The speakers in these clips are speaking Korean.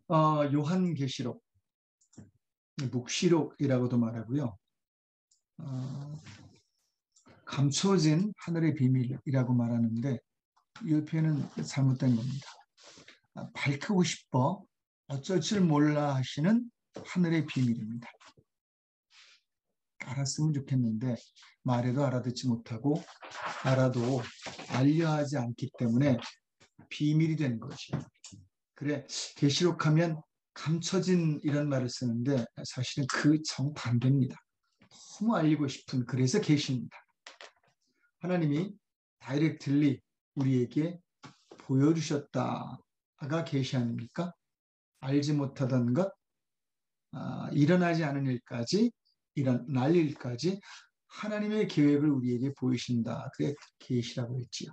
요한계시록, 묵시록이라고도 말하고요. 어, 감춰진 하늘의 비밀이라고 말하는데 이 표현은 잘못된 겁니다. 밝히고 싶어 어쩔 줄 몰라 하시는 하늘의 비밀입니다. 알았으면 좋겠는데 말해도 알아듣지 못하고 알아도 알려하지 않기 때문에 비밀이 되는 것이죠. 그래, 계시록하면 감춰진 이런 말을 쓰는데 사실은 그 정반대입니다. 너무 알리고 싶은, 그래서 계시입니다. 하나님이 다이렉틀리 우리에게 보여주셨다가 계시 아닙니까? 알지 못하던 것, 일어나지 않은 일까지, 일어날 일까지 하나님의 계획을 우리에게 보이신다. 그게 계시라고 했지요.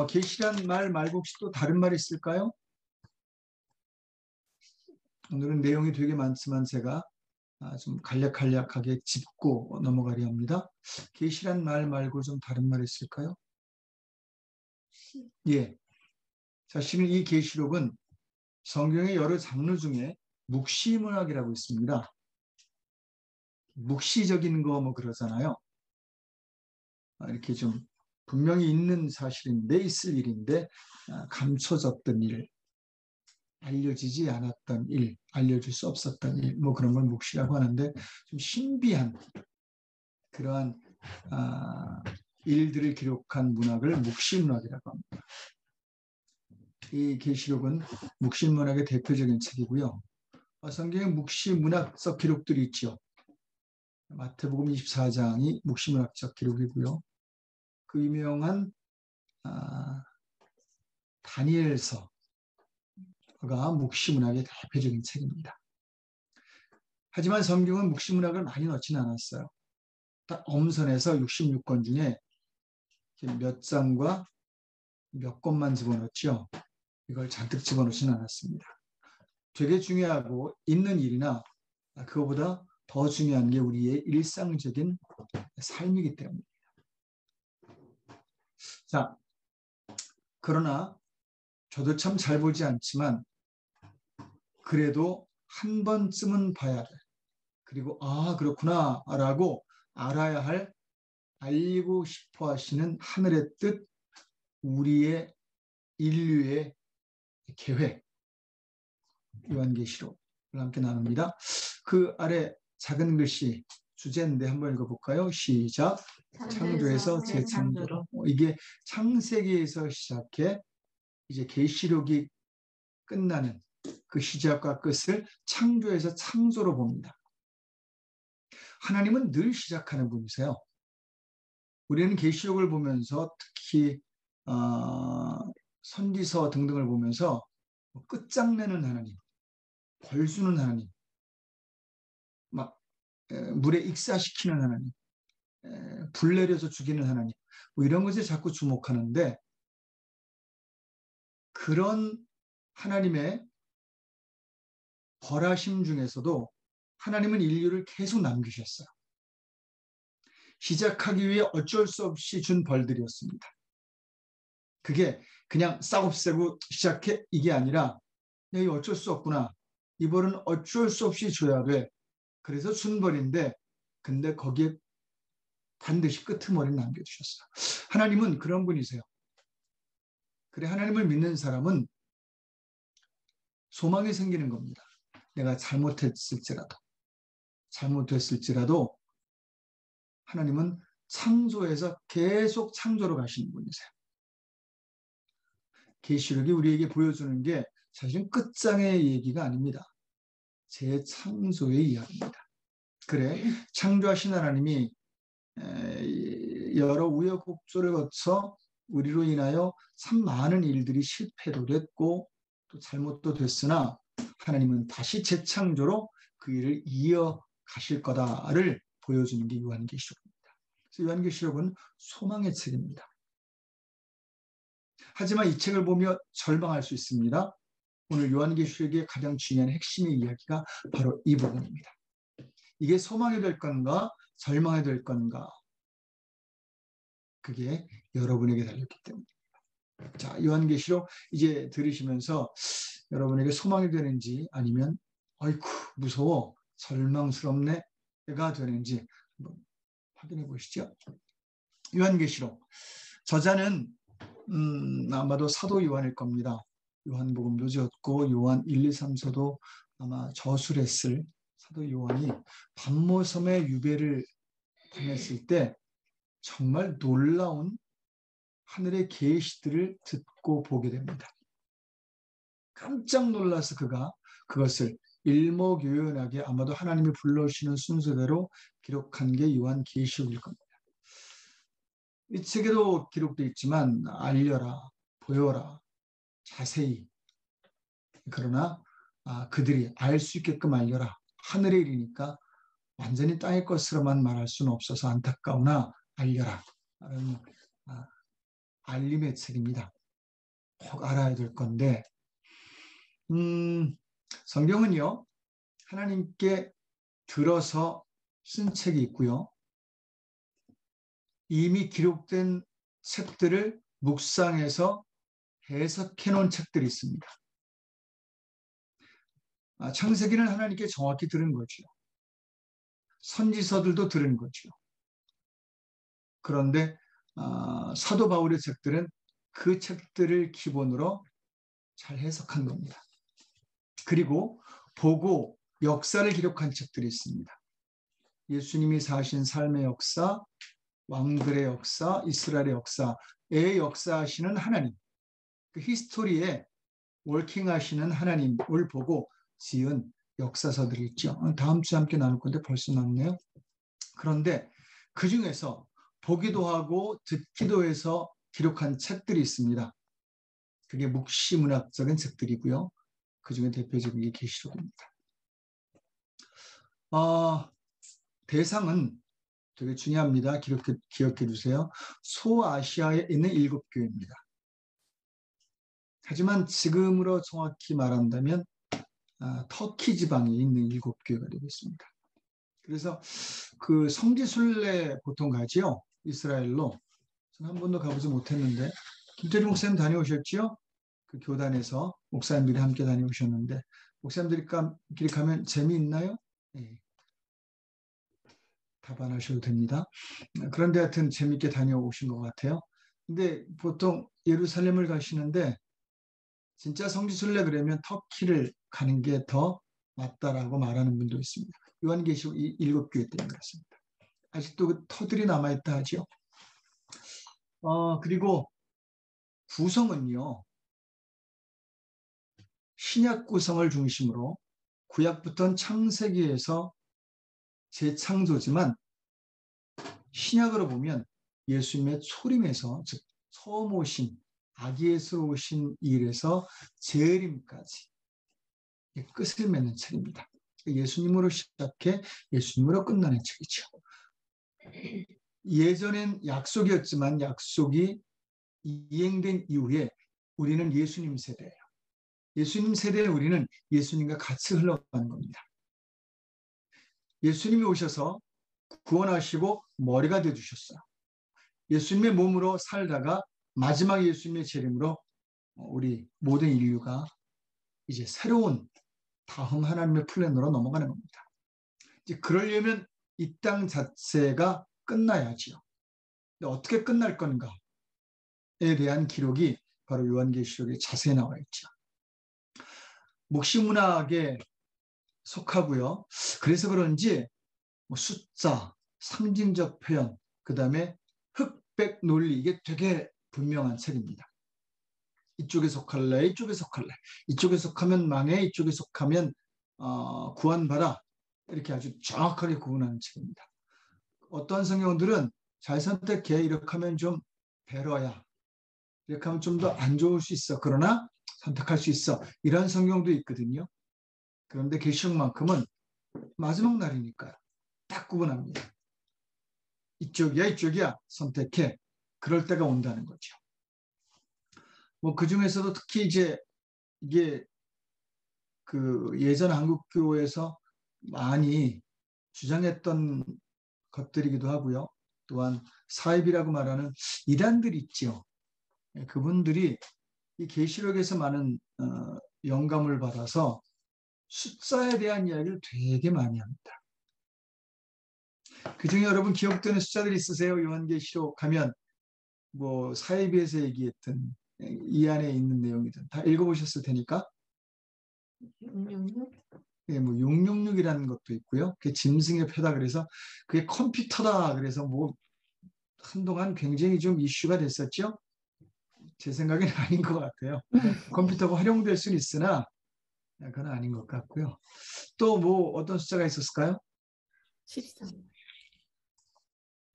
계시란 말 말고 혹시 또 다른 말이 있을까요? 오늘은 내용이 되게 많지만 제가 좀 간략간략하게 짚고 넘어가려 합니다. 계시란 말 말고 좀 다른 말이 있을까요? 예. 사실은 이 계시록은 성경의 여러 장르 중에 묵시문학이라고 있습니다. 묵시적인 거 뭐 그러잖아요. 이렇게 좀 분명히 있는 사실인데 있을 일인데 감춰졌던 일, 알려지지 않았던 일, 알려줄 수 없었던 일, 뭐 그런 걸 묵시라고 하는데 좀 신비한 그러한 일들을 기록한 문학을 묵시문학이라고 합니다. 이 계시록은 묵시문학의 대표적인 책이고요. 성경에 묵시문학적 기록들이 있죠. 마태복음 24장이 묵시문학적 기록이고요. 그 유명한 다니엘서가 묵시문학의 대표적인 책입니다. 하지만 성경은 묵시문학을 많이 넣지는 않았어요. 딱 엄선해서 66권 중에 몇 장과 몇 권만 집어넣었죠. 이걸 잔뜩 집어넣지는 않았습니다. 되게 중요하고 있는 일이나 그거보다 더 중요한 게 우리의 일상적인 삶이기 때문입니다. 자, 그러나 저도 참 잘 보지 않지만 그래도 한 번쯤은 봐야 돼. 그리고 그렇구나 라고 알아야 할, 알고 싶어 하시는 하늘의 뜻, 우리의 인류의 계획, 요한계시록을 함께 나눕니다. 그 아래 작은 글씨 주제인데 한번 읽어볼까요? 시작. 창조에서 재창조로. 이게 창세기에서 시작해 이제 계시록이 끝나는 그 시작과 끝을 창조에서 창조로 봅니다. 하나님은 늘 시작하는 분이세요. 우리는 계시록을 보면서 특히 선지서 등등을 보면서 끝장내는 하나님, 벌주는 하나님, 막 물에 익사시키는 하나님, 불 내려서 죽이는 하나님, 뭐 이런 것에 자꾸 주목하는데 그런 하나님의 벌하심 중에서도 하나님은 인류를 계속 남기셨어요. 시작하기 위해 어쩔 수 없이 준 벌들이었습니다. 그게 그냥 싹 없애고 시작해 이게 아니라 이 어쩔 수 없구나. 이 벌은 어쩔 수 없이 줘야 돼. 그래서 준 벌인데 근데 거기에 반드시 끄트머리를 남겨주셨어요. 하나님은 그런 분이세요. 그래 하나님을 믿는 사람은 소망이 생기는 겁니다. 내가 잘못했을지라도 하나님은 창조에서 계속 창조로 가시는 분이세요. 계시록이 우리에게 보여주는 게 사실은 끝장의 얘기가 아닙니다. 재창조의 이야기입니다. 그래 창조하신 하나님이 여러 우여곡절을 거쳐 우리로 인하여 참 많은 일들이 실패도 됐고 또 잘못도 됐으나 하나님은 다시 재창조로 그 일을 이어가실 거다를 보여주는 게 요한계시록입니다. 그래서 요한계시록은 소망의 책입니다. 하지만 이 책을 보며 절망할 수 있습니다. 오늘 요한계시록의 가장 중요한 핵심의 이야기가 바로 이 부분입니다. 이게 소망이 될 건가 절망이 될 건가 그게 여러분에게 달렸기 때문입니다. 자, 요한계시록 이제 들으시면서 여러분에게 소망이 되는지 아니면 아이쿠 무서워 절망스럽네가 되는지 한번 확인해 보시죠. 요한계시록 저자는 아마도 사도 요한일 겁니다. 요한복음도 지었고 요한 1, 2, 3서도 아마 저술을 했을 사도 요한이 반모섬의 유배를 당했을 때 정말 놀라운 하늘의 계시들을 듣고 보게 됩니다. 깜짝 놀라서 그가 그것을 일목요연하게 아마도 하나님이 불러오시는 순서대로 기록한 게 요한계시록일 겁니다. 이 책에도 기록되어 있지만 알려라, 보여라, 자세히. 그러나 그들이 알 수 있게끔 알려라. 하늘의 일이니까 완전히 땅의 것으로만 말할 수는 없어서 안타까우나 알려라. 라는 알림의 책입니다. 꼭 알아야 될 건데 성경은요. 하나님께 들어서 쓴 책이 있고요. 이미 기록된 책들을 묵상해서 해석해 놓은 책들이 있습니다. 창세기는 하나님께 정확히 들은 거죠. 선지서들도 들은 거죠. 그런데 사도 바울의 책들은 그 책들을 기본으로 잘 해석한 겁니다. 그리고 보고 역사를 기록한 책들이 있습니다. 예수님이 사신 삶의 역사, 왕들의 역사, 이스라엘의 역사에 역사하시는 하나님, 그 히스토리에 월킹하시는 하나님을 보고 지은 역사서들이 있죠. 다음 주에 함께 나눌 건데 벌써 나왔네요. 그런데 그 중에서 보기도 하고 듣기도 해서 기록한 책들이 있습니다. 그게 묵시문학적인 책들이고요. 그 중에 대표적인 게 계시록입니다. 대상은 되게 중요합니다. 기억해 두세요. 소아시아에 있는 7교회입니다. 하지만 지금으로 정확히 말한다면 터키 지방에 있는 7교회가 되고 있습니다. 그래서 그 성지순례 보통 가지요. 이스라엘로. 저는 한 번도 가보지 못했는데 김태리 목사님 다녀오셨지요? 그 교단에서 목사님들이 함께 다녀오셨는데 목사님들이 가면 재미있나요? 네. 답 안 하셔도 됩니다. 그런데 하여튼 재미있게 다녀오신 것 같아요. 근데 보통 예루살렘을 가시는데 진짜 성지순례 그러면 터키를 가는 게 더 맞다라고 말하는 분도 있습니다. 요한계시록 7교회 때문에 그렇습니다. 아직도 그 터들이 남아있다 하죠. 그리고 구성은요. 신약 구성을 중심으로 구약부터는 창세기에서 재창조지만 신약으로 보면 예수님의 초림에서 즉 처음 오신 아기 예수로 오신 일에서 재림까지 끝을 맺는 책입니다. 예수님으로 시작해 예수님으로 끝나는 책이죠. 예전엔 약속이었지만 약속이 이행된 이후에 우리는 예수님 세대예요. 예수님 세대에 우리는 예수님과 같이 흘러가는 겁니다. 예수님이 오셔서 구원하시고 머리가 되어주셨어요. 예수님의 몸으로 살다가 마지막 예수님의 재림으로 우리 모든 인류가 이제 새로운 다음 하나님의 플랜으로 넘어가는 겁니다. 이제 그러려면 이 땅 자체가 끝나야지요. 근데 어떻게 끝날 건가에 대한 기록이 바로 요한계시록에 자세히 나와 있죠. 묵시문학에 속하고요. 그래서 그런지 숫자, 상징적 표현, 그 다음에 흑백 논리 이게 되게 분명한 책입니다. 이쪽에 속할래, 이쪽에 속할래, 이쪽에 속하면 망해, 이쪽에 속하면 구원받아 이렇게 아주 정확하게 구분하는 책입니다. 어떤 성경들은 잘 선택해 이렇게 하면 좀 배려야 이렇게 하면 좀 더 안 좋을 수 있어 그러나 선택할 수 있어 이런 성경도 있거든요. 그런데 계시록만큼은 마지막 날이니까요. 딱 구분합니다. 이쪽이야 이쪽이야 선택해 그럴 때가 온다는 거죠. 그 중에서도 특히 이제 이게 그 예전 한국교회에서 많이 주장했던 것들이기도 하고요. 또한 사입이라고 말하는 이단들이 있죠. 그분들이 이 계시록에서 많은 영감을 받아서 숫자에 대한 이야기를 되게 많이 합니다. 그중에 여러분 기억되는 숫자들 있으세요? 요한계시록 가면 뭐 사이비에서 얘기했던 이 안에 있는 내용이든 다 읽어보셨을 테니까. 666? 예, 뭐 666이라는 것도 있고요. 그게 짐승의 표다 그래서 그게 컴퓨터다 그래서 뭐 한동안 굉장히 좀 이슈가 됐었죠. 제 생각엔 아닌 것 같아요. 컴퓨터가 활용될 수는 있으나 그건 아닌 것 같고요. 또 뭐 어떤 숫자가 있었을까요? 13.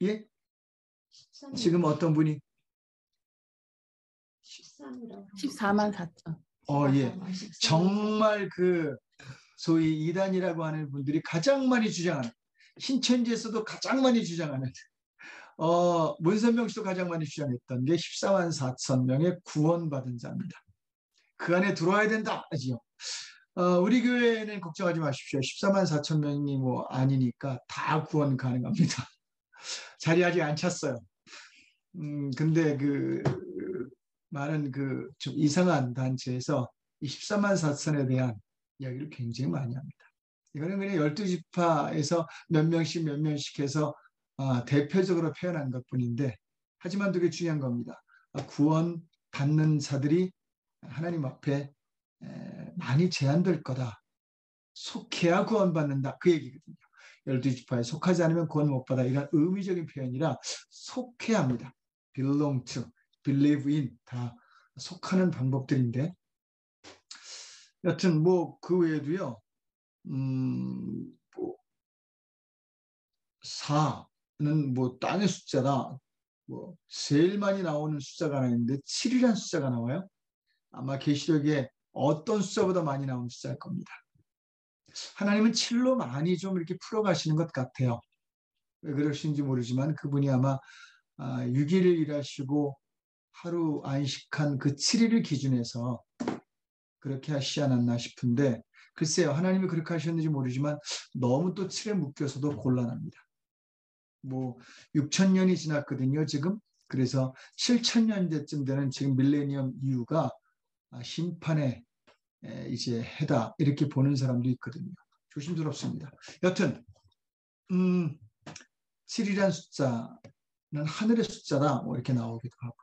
예? 13. 지금 어떤 분이 13이라고. 14만 4천. 예. 정말 그 소위 이단이라고 하는 분들이 가장 많이 주장하는 신천지에서도 가장 많이 주장하는 문선명 씨도 가장 많이 주장했던 게 14만 4천 명의 구원받은 자입니다. 그 안에 들어와야 된다 하지요. 우리 교회는 걱정하지 마십시오. 14만 4천 명이 뭐 아니니까 다 구원 가능합니다. 자리 아직 안 찼어요. 근데 그 많은 그 좀 이상한 단체에서 이 14만 4천에 대한 이야기를 굉장히 많이 합니다. 이거는 그냥 12지파에서 몇 명씩 해서 대표적으로 표현한 것뿐인데 하지만 되게 중요한 겁니다. 구원 받는 자들이 하나님 앞에 많이 제한될 거다. 속해야 구원받는다. 그 얘기거든요. 12지파에 속하지 않으면 구원 못 받아. 이런 의미적인 표현이라 속해야 합니다. belong to, believe in 다 속하는 방법들인데 여튼 뭐 그 외에도요. 뭐 4는 뭐 땅의 숫자다. 뭐 제일 많이 나오는 숫자가 하나 있는데 7이라는 숫자가 나와요. 아마 계시록에 어떤 숫자보다 많이 나오는 숫자일 겁니다. 하나님은 7로 많이 좀 이렇게 풀어가시는 것 같아요. 왜 그러신지 모르지만 그분이 아마 6일을 일하시고 하루 안식한 그 7일을 기준해서 그렇게 하시지 않았나 싶은데 글쎄요. 하나님이 그렇게 하셨는지 모르지만 너무 또 7에 묶여서도 곤란합니다. 뭐 6천 년이 지났거든요. 지금. 그래서 7천 년대쯤 되는 지금 밀레니엄 이후가 심판의 이제 해다 이렇게 보는 사람도 있거든요. 조심스럽습니다. 여튼 7이라는 숫자는 하늘의 숫자다 뭐 이렇게 나오기도 하고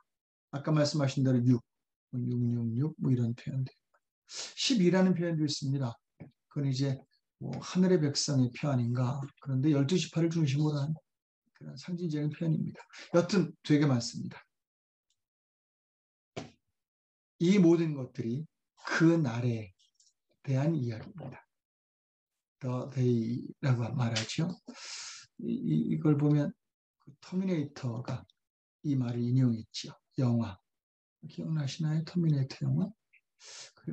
아까 말씀하신 대로 6, 666 뭐 이런 표현들 10이라는 표현도 있습니다. 그건 이제 뭐 하늘의 백성의 표 아닌가. 그런데 12지파를 중심으로 한 그런 상징적인 표현입니다. 여튼 되게 많습니다. 이 모든 것들이 그 날에 대한 이야기입니다. The Day라고 말하죠. 이걸 보면 그 터미네이터가 이 말을 인용했죠. 영화. 기억나시나요? 터미네이터 영화?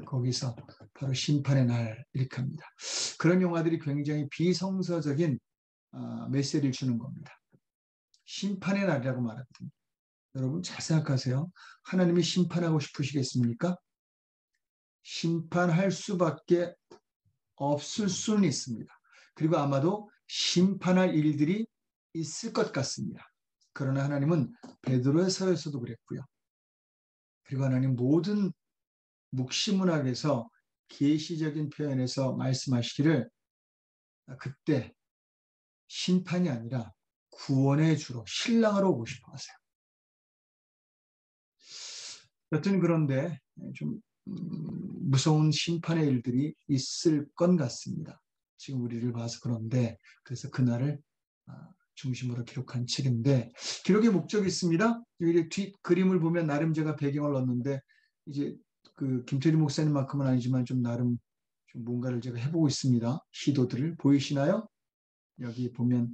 거기서 바로 심판의 날 이렇게 합니다. 그런 영화들이 굉장히 비성서적인 메시지를 주는 겁니다. 심판의 날이라고 말하거든요. 여러분 잘 생각하세요. 하나님이 심판하고 싶으시겠습니까? 심판할 수밖에 없을 수는 있습니다. 그리고 아마도 심판할 일들이 있을 것 같습니다. 그러나 하나님은 베드로서에서도 그랬고요. 그리고 하나님 모든 묵시문학에서 계시적인 표현에서 말씀하시기를 그때 심판이 아니라 구원의 주로 신랑으로 오고 싶어 하세요. 여튼 그런데 좀 무서운 심판의 일들이 있을 것 같습니다. 지금 우리를 봐서 그런데 그래서 그날을 중심으로 기록한 책인데 기록의 목적이 있습니다. 여기 뒷 그림을 보면 나름 제가 배경을 넣었는데 이제 그 김태리 목사님만큼은 아니지만 좀 나름 좀 뭔가를 제가 해보고 있습니다. 시도들을 보이시나요? 여기 보면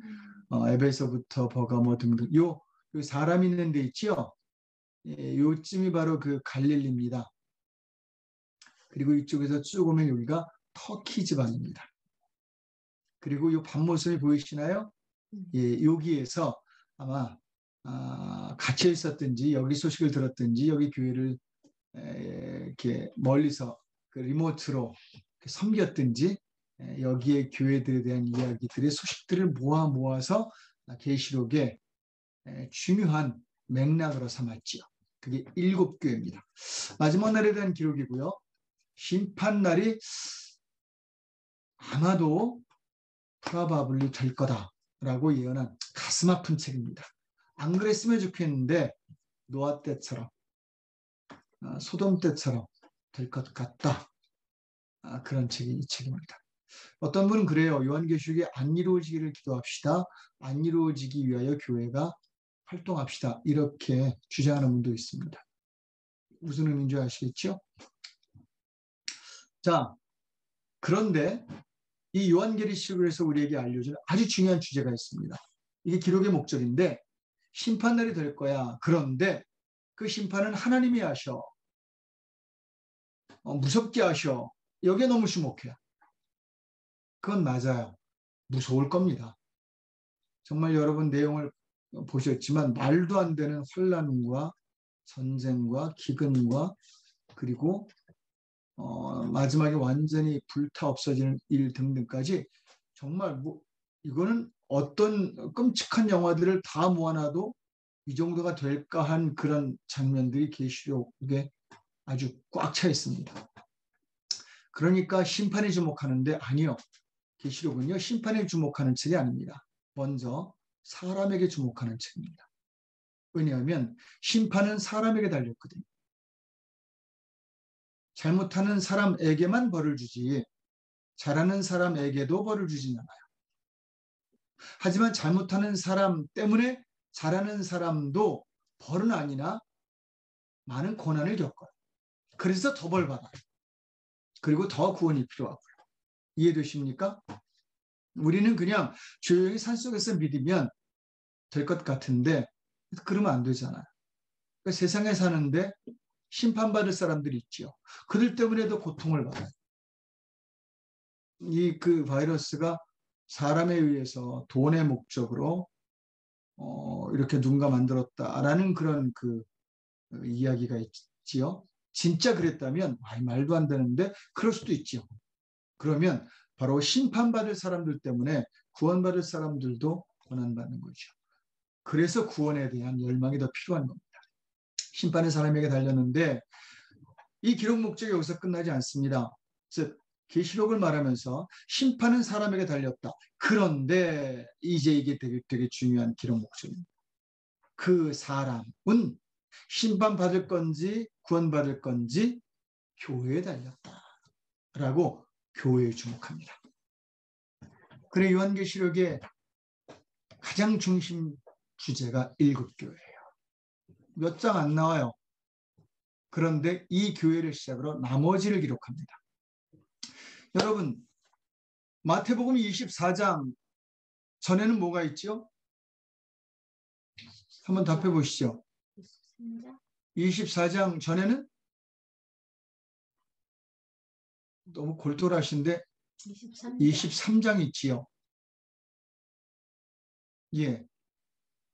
에베소부터 버가모 등등 요 사람 있는 데 있죠? 예, 요쯤이 바로 그 갈릴리입니다. 그리고 이쪽에서 쭉 오면 여기가 터키 지방입니다. 그리고 이 밤모습이 보이시나요? 예, 여기에서 아마 갇혀 있었든지 여기 소식을 들었든지 여기 교회를 이렇게 멀리서 그 리모트로 섬겼든지 여기에 교회들에 대한 이야기들의 소식들을 모아서 계시록에 중요한 맥락으로 삼았지요. 그게 7교회입니다. 마지막 날에 대한 기록이고요. 심판날이 아마도 프라바블리 될 거다라고 예언한 가슴 아픈 책입니다. 안 그랬으면 좋겠는데 노아 때처럼 소돔 때처럼 될 것 같다. 그런 책이 이 책입니다. 어떤 분은 그래요. 요한계시록이 안 이루어지기를 기도합시다. 안 이루어지기 위하여 교회가 활동합시다. 이렇게 주장하는 분도 있습니다. 무슨 의미인지 아시겠죠? 자, 그런데 이 요한계시록에서 우리에게 알려주는 아주 중요한 주제가 있습니다. 이게 기록의 목적인데 심판날이 될 거야. 그런데 그 심판은 하나님이 하셔. 무섭게 하셔. 여기에 너무 주목해요. 그건 맞아요. 무서울 겁니다. 정말 여러분 내용을 보셨지만 말도 안 되는 환난과 전쟁과 기근과 그리고 마지막에 완전히 불타 없어지는 일 등등까지 정말 이거는 어떤 끔찍한 영화들을 다 모아놔도 이 정도가 될까 한 그런 장면들이 계시록에 아주 꽉 차 있습니다. 그러니까 심판에 주목하는데 아니요. 계시록은요. 심판에 주목하는 책이 아닙니다. 먼저 사람에게 주목하는 책입니다. 왜냐하면 심판은 사람에게 달렸거든요. 잘못하는 사람에게만 벌을 주지 잘하는 사람에게도 벌을 주진 않아요. 하지만 잘못하는 사람 때문에 잘하는 사람도 벌은 아니나 많은 고난을 겪어요. 그래서 더 벌 받아요. 그리고 더 구원이 필요하고요. 이해되십니까? 우리는 그냥 조용히 산속에서 믿으면 될 것 같은데 그러면 안 되잖아요. 그러니까 세상에 사는데 심판받을 사람들이 있죠. 그들 때문에도 고통을 받아요. 그 바이러스가 사람에 의해서 돈의 목적으로 이렇게 누군가 만들었다라는 그런 그 이야기가 있지요. 진짜 그랬다면 말도 안 되는데 그럴 수도 있죠. 그러면 바로 심판받을 사람들 때문에 구원받을 사람들도 고난받는 거죠. 그래서 구원에 대한 열망이 더 필요한 겁니다. 심판의 사람에게 달렸는데 이 기록 목적이 여기서 끝나지 않습니다. 즉 계시록을 말하면서 심판은 사람에게 달렸다. 그런데 이제 이게 되게 중요한 기록 목적입니다. 그 사람은 심판받을 건지 구원받을 건지 교회에 달렸다라고 교회에 주목합니다. 그래 요한계시록의 가장 중심 주제가 7교회예요. 몇 장 안 나와요. 그런데 이 교회를 시작으로 나머지를 기록합니다. 여러분 마태복음 24장 전에는 뭐가 있죠? 한번 답해 보시죠. 24장 전에는 너무 골똘하신데 23장 있지요. 예.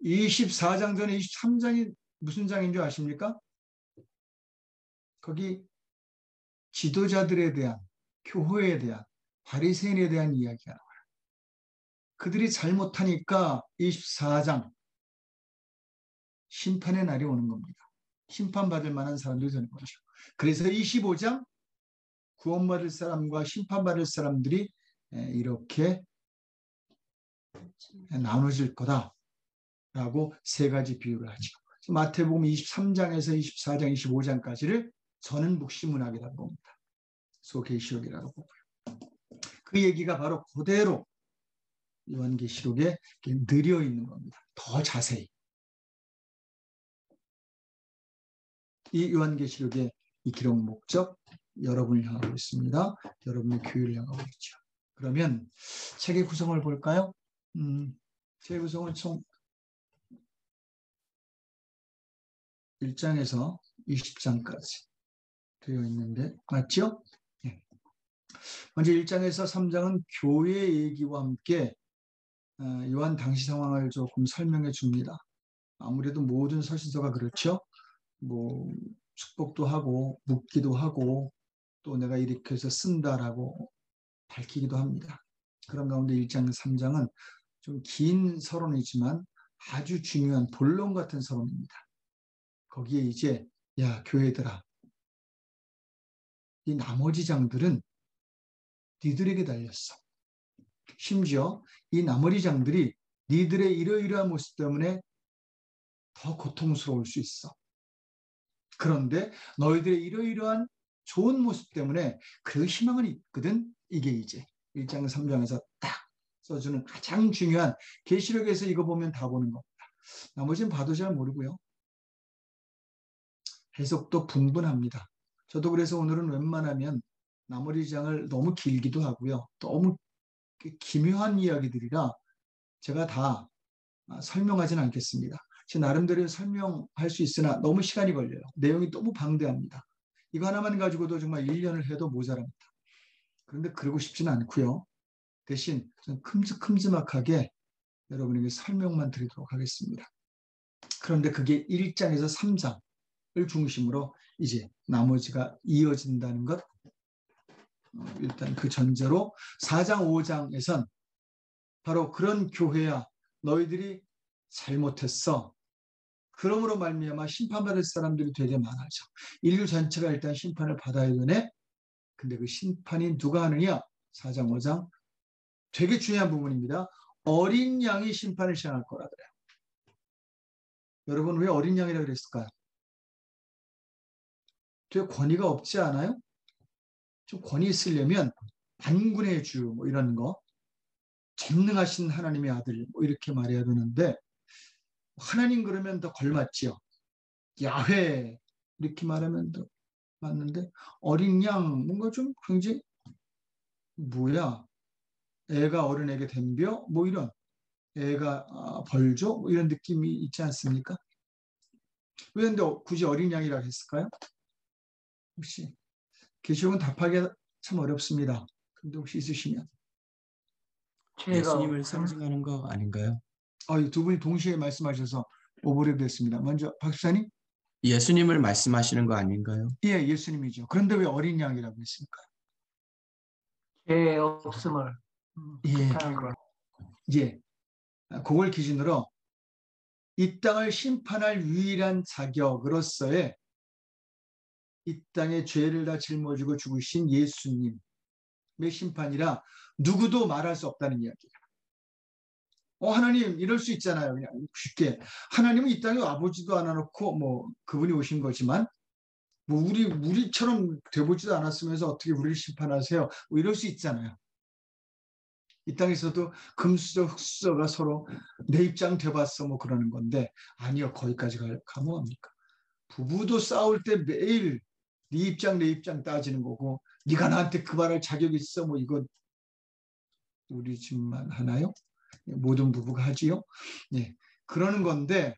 24장 전에 23장이 무슨 장인 줄 아십니까? 거기 지도자들에 대한 교회에 대한 바리새인에 대한 이야기가 나와요. 그들이 잘못하니까 24장 심판의 날이 오는 겁니다. 심판받을 만한 사람들이 되는 거죠. 그래서 25장 구원받을 사람과 심판받을 사람들이 이렇게 나눠질 거다라고 세 가지 비유를 하죠. 마태복음 23장에서 24장, 25장까지를 저는 묵시문학이라고 봅니다. 소계시록이라고 보고요. 그 얘기가 바로 그대로 요한계시록에 느려 있는 겁니다. 더 자세히. 이 요한계시록의 이 기록 목적 여러분을 향하고 있습니다. 여러분의 교회를 향하고 있죠. 그러면 책의 구성을 볼까요? 책의 구성은 총 1장에서 20장까지 되어 있는데 맞죠? 네. 먼저 1장에서 3장은 교회 얘기와 함께 요한 당시 상황을 조금 설명해 줍니다. 아무래도 모든 서신서가 그렇죠. 뭐 축복도 하고 묻기도 하고 또 내가 이렇게 해서 쓴다라고 밝히기도 합니다. 그런 가운데 1장, 3장은 좀 긴 서론이지만 아주 중요한 본론 같은 서론입니다. 거기에 이제 야 교회들아, 이 나머지 장들은 니들에게 달렸어. 심지어 이 나머지 장들이 니들의 이러이러한 모습 때문에 더 고통스러울 수 있어. 그런데 너희들의 이러이러한 좋은 모습 때문에 그 희망은 있거든. 이게 이제 1장 3장에서 딱 써주는 가장 중요한, 계시록에서 이거 보면 다 보는 겁니다. 나머지는 봐도 잘 모르고요. 해석도 분분합니다. 저도 그래서 오늘은 웬만하면 나머지 장을 너무 길기도 하고요. 너무 기묘한 이야기들이라 제가 다 설명하지는 않겠습니다. 제 나름대로 설명할 수 있으나 너무 시간이 걸려요. 내용이 너무 방대합니다. 이거 하나만 가지고도 정말 1년을 해도 모자랍니다. 그런데 그러고 싶지는 않고요. 대신 큼직큼직하게 여러분에게 설명만 드리도록 하겠습니다. 그런데 그게 1장에서 3장을 중심으로 이제 나머지가 이어진다는 것, 일단 그 전제로 4장 5장에선 바로 그런 교회야 너희들이 잘못했어. 그러므로 말미암아 심판받을 사람들이 되게 많아져. 인류 전체가 일단 심판을 받아야 되네. 근데 그 심판이 누가 하느냐? 4장 5장 되게 중요한 부분입니다. 어린 양이 심판을 시행할 거라 그래요. 여러분 왜 어린 양이라고 그랬을까요? 되게 권위가 없지 않아요? 좀 권위 있으려면 반군의 주 뭐 이런 거, 전능하신 하나님의 아들 뭐 이렇게 말해야 되는데, 하나님 그러면 더 걸맞지요. 야훼 이렇게 말하면 더 맞는데, 어린 양 뭔가 좀 굉장히 뭐야, 애가 어른에게 덤벼 뭐 이런, 애가 벌줘 뭐 이런 느낌이 있지 않습니까? 왜 근데 굳이 어린 양이라고 했을까요? 혹시 계시록은 답하기가 참 어렵습니다. 근데 혹시 있으시면. 예수님을 상징하는 거 아닌가요? 두 분이 동시에 말씀하셔서 오버랩됐습니다. 먼저 박수사님. 예수님을 말씀하시는 거 아닌가요? 예, 예수님이죠. 그런데 왜 어린 양이라고 했습니까? 죄 없음을 뜻하는 것. 예, 그걸 기준으로 이 땅을 심판할 유일한 자격으로서의 이 땅의 죄를 다 짊어지고 죽으신 예수님의 심판이라 누구도 말할 수 없다는 이야기예요. 하나님 이럴 수 있잖아요. 그냥 쉽게 하나님은 이 땅에 와보지도 않아놓고 뭐 그분이 오신 거지만 뭐 우리처럼 돼보지도 않았으면서 어떻게 우리를 심판하세요? 뭐 이럴 수 있잖아요. 이 땅에서도 금수저 흑수저가 서로 내 입장 돼봤어 뭐 그러는 건데, 아니요, 거기까지 가면 뭐합니까? 부부도 싸울 때 매일 네 입장 내 입장 따지는 거고, 네가 나한테 그 말할 자격이 있어 뭐 이거 우리 집만 하나요? 모든 부부가 하지요. 네, 그러는 건데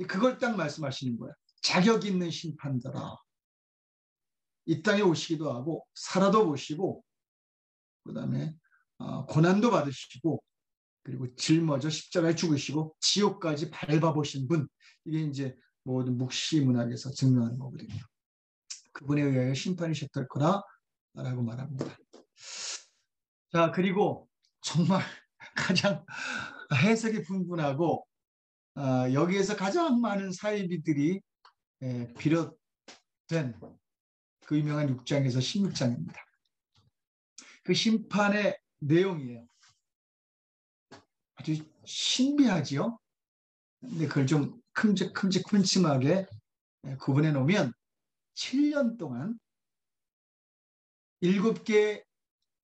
그걸 딱 말씀하시는 거야. 자격 있는 심판자라. 이 땅에 오시기도 하고 살아도 보시고 그다음에 고난도 받으시고 그리고 짊어져 십자가에 죽으시고 지옥까지 밟아보신 분, 이게 이제 모든 묵시 문학에서 증명하는 거거든요. 그분에 의하여 심판이 시작될 거라라고 말합니다. 자, 그리고 정말 가장 해석이 분분하고 여기에서 가장 많은 사이비들이 비롯된 그 유명한 6장에서 16장입니다. 그 심판의 내용이에요. 아주 신비하지요. 근데 그걸 좀 큼직큼직하게 구분해 놓으면 7년 동안 7개의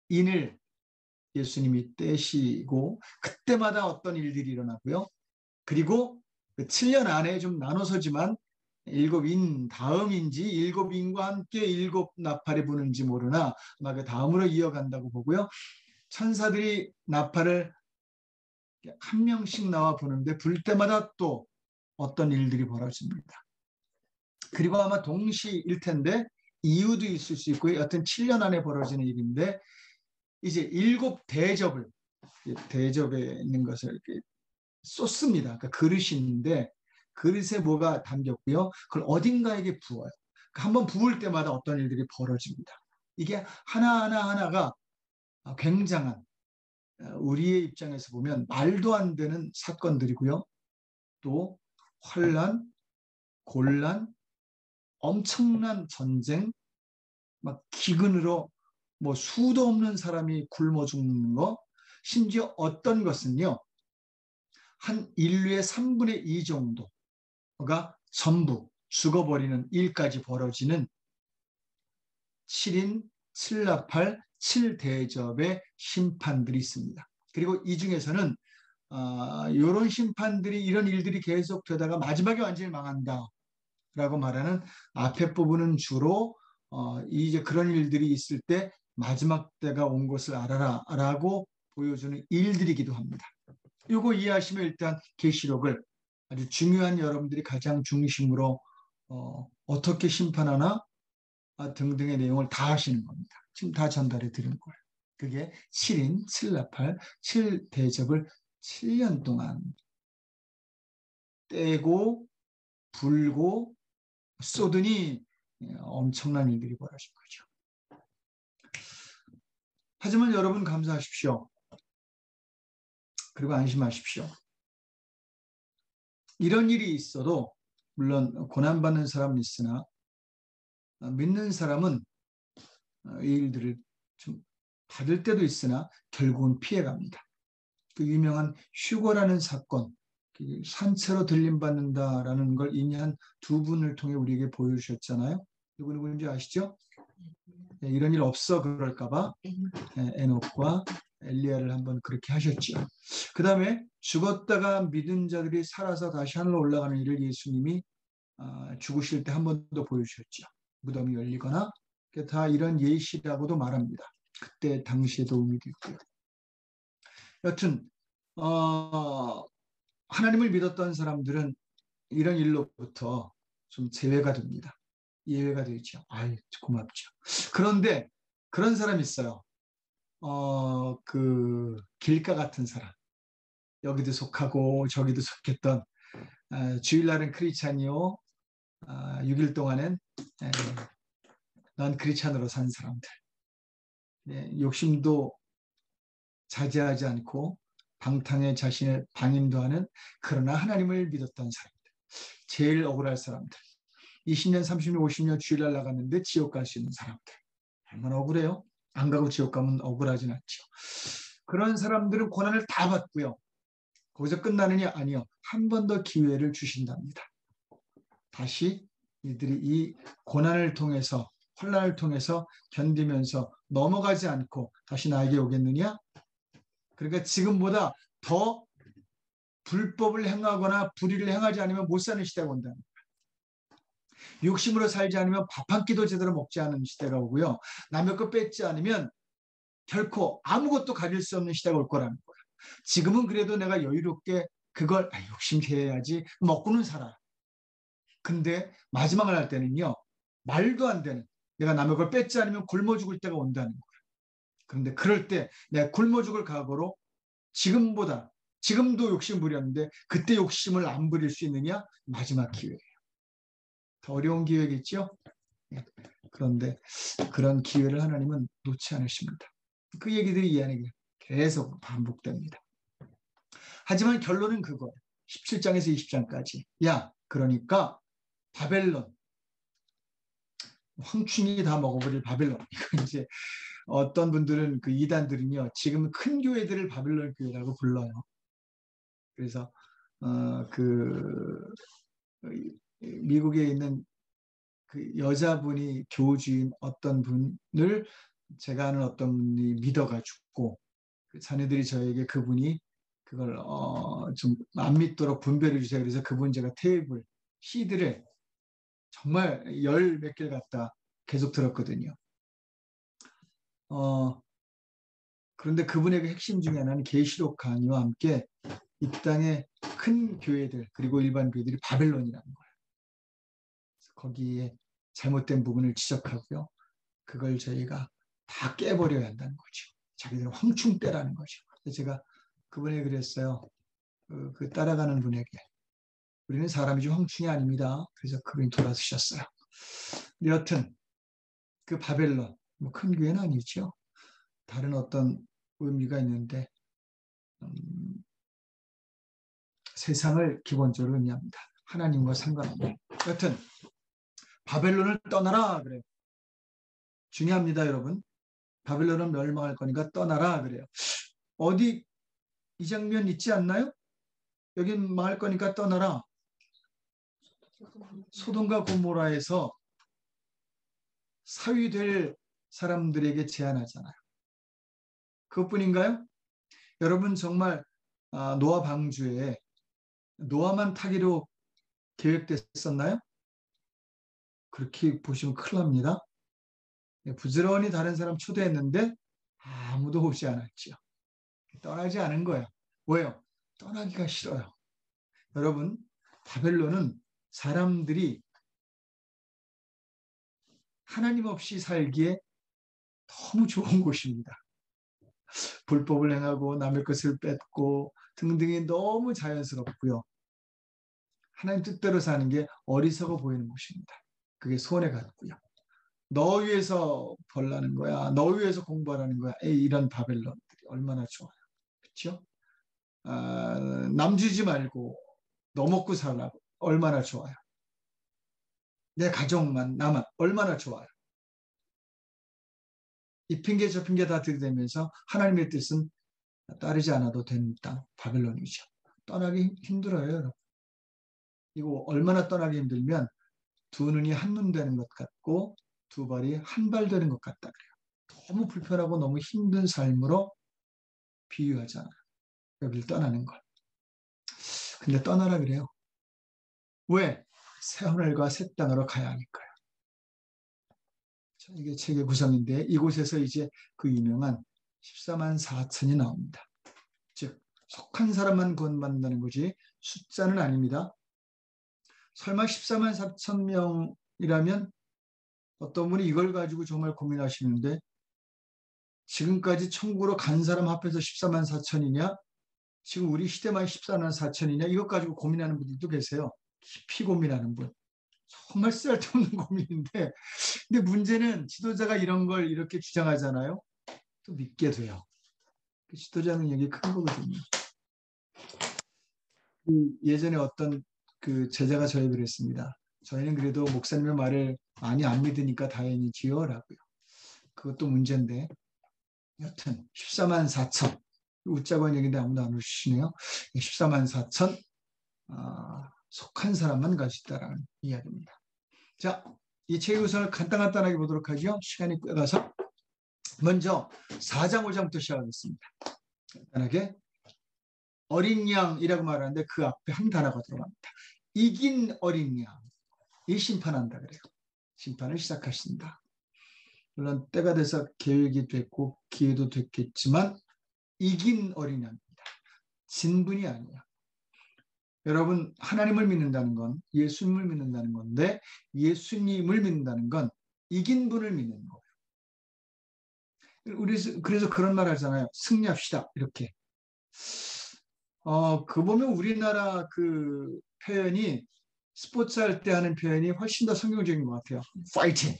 인을 예수님이 떼시고 그때마다 어떤 일들이 일어나고요. 그리고 그 7년 안에 좀 나눠서지만 7인 다음인지 7인과 함께 7나팔이 부는지 모르나 아마 그 다음으로 이어간다고 보고요. 천사들이 나팔을 한 명씩 나와 부는데 불 때마다 또 어떤 일들이 벌어집니다. 그리고 아마 동시일 텐데 이유도 있을 수 있고요. 여튼 7년 안에 벌어지는 일인데, 이제 7대접을, 대접에 있는 것을 이렇게 쏟습니다. 그러니까 그릇인데 그릇에 뭐가 담겼고요. 그걸 어딘가에게 부어요. 한번 부을 때마다 어떤 일들이 벌어집니다. 이게 하나하나가 굉장한, 우리의 입장에서 보면 말도 안 되는 사건들이고요. 또 환란, 곤란, 엄청난 전쟁, 막 기근으로 뭐 수도 없는 사람이 굶어 죽는 거, 심지어 어떤 것은요, 한 인류의 3분의 2 정도가 전부 죽어버리는 일까지 벌어지는 7인 7나팔 7대접의 심판들이 있습니다. 그리고 이 중에서는 이런 심판들이, 이런 일들이 계속되다가 마지막에 완전히 망한다라고 말하는 앞에 부분은 주로 이제 그런 일들이 있을 때 마지막 때가 온 것을 알아라라고 보여주는 일들이기도 합니다. 이거 이해하시면 일단 계시록을 아주 중요한, 여러분들이 가장 중심으로 어떻게 심판하나 등등의 내용을 다 하시는 겁니다. 지금 다 전달해 드린 거예요. 그게 7인 7나팔 7대접을 7년 동안 떼고 불고 쏘더니 엄청난 일들이 벌어진 거죠. 하지만 여러분 감사하십시오. 그리고 안심하십시오. 이런 일이 있어도, 물론 고난받는 사람은 있으나 믿는 사람은 이 일들을 좀 받을 때도 있으나 결국은 피해갑니다. 그 유명한 휴거라는 사건, 산채로 들림받는다라는 걸 인한 두 분을 통해 우리에게 보여주셨잖아요. 누구누구인지 아시죠? 이런 일 없어 그럴까봐 에녹과 엘리야를 한번 그렇게 하셨죠. 그 다음에 죽었다가 믿은 자들이 살아서 다시 하늘로 올라가는 일을 예수님이 죽으실 때 한 번 더 보여주셨죠. 무덤이 열리거나, 다 이런 예시라고도 말합니다. 그때 당시의 의미도 있고요. 여튼 하나님을 믿었던 사람들은 이런 일로부터 좀 제외가 됩니다. 예외가 되죠. 아이, 고맙죠. 그런데 그런 사람이 있어요. 그 길가 같은 사람, 여기도 속하고 저기도 속했던, 주일날은 크리스찬이요, 6일 동안은 난 크리스찬으로 산 사람들, 욕심도 자제하지 않고 방탕에 자신의 방임도 하는, 그러나 하나님을 믿었던 사람들, 제일 억울할 사람들, 20년, 30년, 50년 주일날 나갔는데 지옥 갈 수 있는 사람들, 얼마나 억울해요? 안 가고 지옥 가면 억울하진 않죠. 그런 사람들은 고난을 다 받고요. 거기서 끝나느냐? 아니요. 한 번 더 기회를 주신답니다. 다시 이들이 이 고난을 통해서, 혼란을 통해서 견디면서 넘어가지 않고 다시 나에게 오겠느냐? 그러니까 지금보다 더 불법을 행하거나 불의를 행하지 않으면 못 사는 시대가 온다는 거예요. 욕심으로 살지 않으면 밥 한 끼도 제대로 먹지 않은 시대가 오고요. 남의 거 뺏지 않으면 결코 아무것도 가질 수 없는 시대가 올 거라는 거예요. 지금은 그래도 내가 여유롭게 그걸 욕심해야지 먹고는 살아. 근데 마지막을 할 때는요, 말도 안 되는, 내가 남의 걸 뺏지 않으면 굶어 죽을 때가 온다는 거예요. 그런데 그럴 때 내가 굶어 죽을 각오로 지금도 욕심 부렸는데 그때 욕심을 안 부릴 수 있느냐? 마지막 기회예요. 더 어려운 기회겠죠? 그런데 그런 기회를 하나님은 놓지 않으십니다. 그 얘기들이 이 안에 계속 반복됩니다. 하지만 결론은 그거예요. 17장에서 20장까지. 그러니까 바벨론, 황충이 다 먹어버릴 바벨론. 이거 이제 어떤 분들은, 그 이단들은요, 지금 큰 교회들을 바벨론 교회라고 불러요. 그래서 미국에 있는 그 여자분이 교주인 어떤 분을 제가 아는 어떤 분이 믿어가지고, 그 자녀들이 저에게 그분이 그걸 좀 안 믿도록 분별해 주세요. 그래서 그분 제가 테이블 CD를 정말 열 몇 개를 갖다 계속 들었거든요. 그런데 그분의 그 핵심 중에 하나는 계시록 강의와 함께 이 땅의 큰 교회들, 그리고 일반 교회들이 바벨론이라는 거예요. 거기에 잘못된 부분을 지적하고요. 그걸 저희가 다 깨버려야 한다는 거죠. 자기들은 황충때라는 거죠. 그래서 제가 그분에게 그랬어요. 그 따라가는 분에게, 우리는 사람이지 황충이 아닙니다. 그래서 그분이 돌아서셨어요. 여튼 그 바벨론, 뭐 큰 교회는 아니죠. 다른 어떤 의미가 있는데 세상을 기본적으로 의미합니다. 하나님과 상관없는. 여튼 바벨론을 떠나라 그래요. 중요합니다, 여러분. 바벨론은 멸망할 거니까 떠나라 그래요. 어디 이 장면 있지 않나요? 여긴 망할 거니까 떠나라. 소돔과 고모라에서 사위될 사람들에게 제안하잖아요. 그것뿐인가요? 여러분 정말 노아 방주에 노아만 타기로 계획됐었나요? 그렇게 보시면 큰일 납니다. 부지런히 다른 사람 초대했는데 아무도 오지 않았죠. 떠나지 않은 거예요. 왜요? 떠나기가 싫어요. 여러분, 바벨론은 사람들이 하나님 없이 살기에 너무 좋은 곳입니다. 불법을 행하고 남의 것을 뺏고 등등이 너무 자연스럽고요. 하나님 뜻대로 사는 게 어리석어 보이는 곳입니다. 그게 손해 같고요. 너 위해서 벌라는 거야. 너 위해서 공부하라는 거야. 이런 바벨론들이 얼마나 좋아요. 그렇죠? 남 주지 말고 너 먹고 살라고 얼마나 좋아요. 내 가족만 나만 얼마나 좋아요. 이 핑계 저 핑계 다 들이대면서 하나님의 뜻은 따르지 않아도 되는 땅 바벨론이죠. 떠나기 힘들어요, 여러분. 이거 얼마나 떠나기 힘들면 두 눈이 한 눈 되는 것 같고 두 발이 한 발 되는 것 같다 그래요. 너무 불편하고 너무 힘든 삶으로 비유하잖아요. 여기를 떠나는 걸. 근데 떠나라 그래요. 왜? 새 하늘과 새 땅으로 가야 하니까요. 자, 이게 책의 구성인데 이곳에서 이제 그 유명한 14만 4천이 나옵니다. 즉 속한 사람만 구원받는다는 거지 숫자는 아닙니다. 설마 14만 4천 명이라면 어떤 분이 이걸 가지고 정말 고민하시는데 지금까지 천국으로 간 사람 합해서 14만 4천이냐? 지금 우리 시대만 14만 4천이냐? 이것 가지고 고민하는 분들도 계세요. 깊이 고민하는 분. 정말 쓸데없는 고민인데 근데 문제는 지도자가 이런 걸 이렇게 주장하잖아요. 또 믿게 돼요. 그 지도자 능력이 큰 거거든요. 예전에 어떤 그 제자가 저에게 그랬습니다. 저희는 그래도 목사님의 말을 많이 안 믿으니까 다행이지요 라고요. 그것도 문제인데 여튼 14만 4천 웃자고 한 얘기인데 아무도 안 웃으시네요. 14만 4천 속한 사람만 갈 수 있다는 이야기입니다. 자, 이 책의 구성을 간단하게 보도록 하죠. 시간이 꽤 가서 먼저 4장 5장부터 시작하겠습니다. 간단하게 어린 양이라고 말하는데 그 앞에 한 단어가 들어갑니다. 이긴 어린 양이 심판한다 그래요. 심판을 시작하신다. 물론 때가 돼서 계획이 됐고 기회도 됐겠지만 이긴 어린 양입니다. 진분이 아니야. 여러분 하나님을 믿는다는 건 예수님을 믿는다는 건데 예수님을 믿는다는 건 이긴 분을 믿는 거예요. 그래서 그런 말 하잖아요. 승리합시다 이렇게. 그 보면 우리나라 그 표현이 스포츠 할 때 하는 표현이 훨씬 더 성경적인 것 같아요. 파이팅!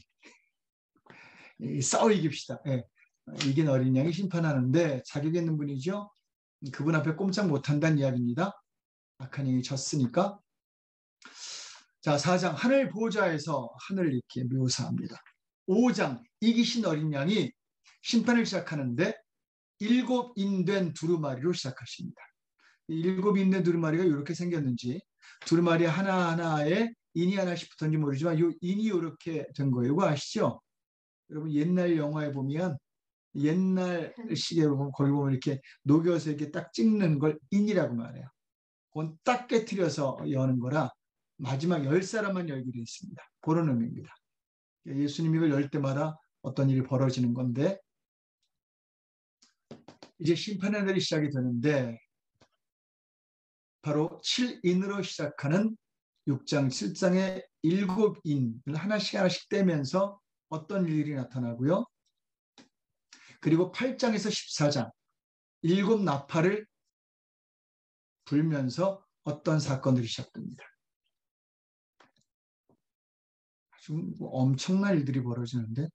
싸워 이깁시다. 예. 이긴 어린 양이 심판하는데 자격 있는 분이죠. 그분 앞에 꼼짝 못한다는 이야기입니다. 악한 영이 졌으니까. 자, 4장 하늘 보좌에서 하늘을 이렇게 묘사합니다. 5장 이기신 어린 양이 심판을 시작하는데 7인 두루마리로 시작하십니다. 7인 두루마리가 이렇게 생겼는지 두루마리 하나하나에 인이 하나씩 붙었는지 모르지만 이 인이 이렇게 된 거예요. 이거 아시죠? 여러분 옛날 영화에 보면 옛날 시계에 보면 거기 보면 이렇게 녹여서 이렇게 딱 찍는 걸 인이라고 말해요. 그건 딱 깨트려서 여는 거라 마지막 10사람만 열게 되어 있습니다. 그런 의미입니다. 예수님이 이걸 열 때마다 어떤 일이 벌어지는 건데 이제 심판의 날이 시작이 되는데 바로 7인으로 시작하는 6장, 7장의 7인을 하나씩 떼면서 어떤 일이 나타나고요. 그리고 8장에서 14장 7 나팔을 불면서 어떤 사건들이 시작됩니다. 아주 엄청난 일들이 벌어지는데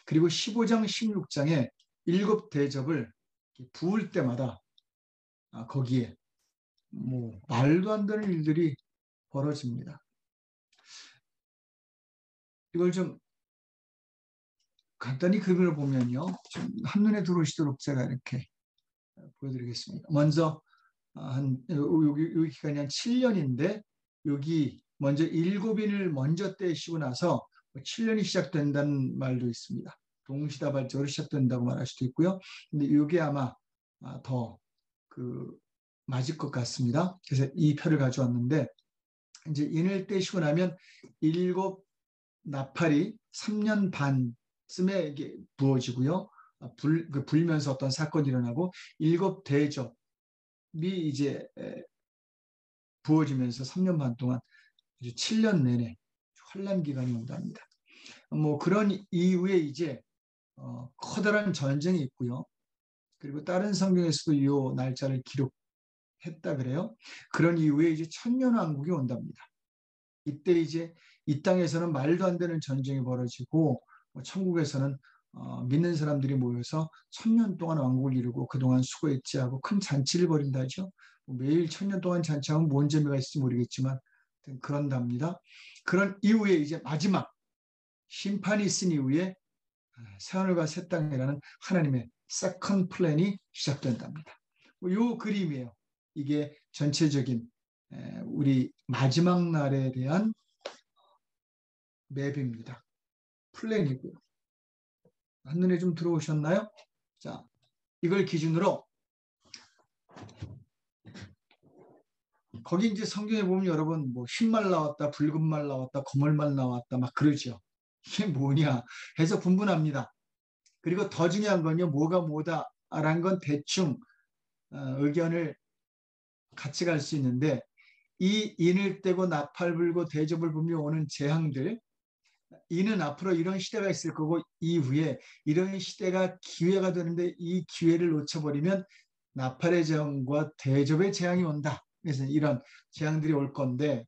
그리고 15장, 16장에 7 대접을 부을 때마다 거기에 뭐 말도 안 되는 일들이 벌어집니다. 이걸 좀 간단히 그림을 보면요, 좀 한눈에 들어오시도록 제가 이렇게 보여드리겠습니다. 먼저 여기 기간이 한 7년인데 여기 먼저 7인을 먼저 떼시고 나서 7년이 시작된다는 말도 있습니다. 동시다발적으로 시작된다고 말할 수도 있고요. 근데 이게 아마 더 맞을 것 같습니다. 그래서 이 표를 가져왔는데 이제 인을 떼시고 나면 7 나팔이 3년 반쯤에 이게 부어지고요. 불면서 어떤 사건이 일어나고 7 대접이 이제 부어지면서 3년 반 동안 아주 7년 내내 환란 기간이 온답니다. 뭐 그런 이후에 이제 커다란 전쟁이 있고요. 그리고 다른 성경에서도 이 날짜를 기록했다 그래요. 그런 이후에 이제 천년왕국이 온답니다. 이때 이제 이 땅에서는 말도 안 되는 전쟁이 벌어지고 천국에서는 믿는 사람들이 모여서 1000년 동안 왕국을 이루고 그동안 수고했지 하고 큰 잔치를 벌인다죠. 매일 1000년 동안 잔치하면 뭔 재미가 있을지 모르겠지만 그런답니다. 그런 이후에 이제 마지막 심판이 있은 이후에 새하늘과 새 땅이라는 하나님의 세컨드 플랜이 시작된답니다. 이 그림이에요. 이게 전체적인 우리 마지막 날에 대한 맵입니다. 플랜이고요. 한눈에 좀 들어오셨나요? 자, 이걸 기준으로 거기 이제 성경에 보면 여러분 뭐 흰말 나왔다, 붉은 말 나왔다, 거물말 나왔다 막 그러죠. 이게 뭐냐 해서 분분합니다. 그리고 더 중요한 건요, 뭐가 뭐다라는 건 대충 의견을 같이 갈 수 있는데 이 인을 떼고 나팔 불고 대접을 불며 오는 재앙들, 이는 앞으로 이런 시대가 있을 거고 이후에 이런 시대가 기회가 되는데 이 기회를 놓쳐버리면 나팔의 재앙과 대접의 재앙이 온다. 그래서 이런 재앙들이 올 건데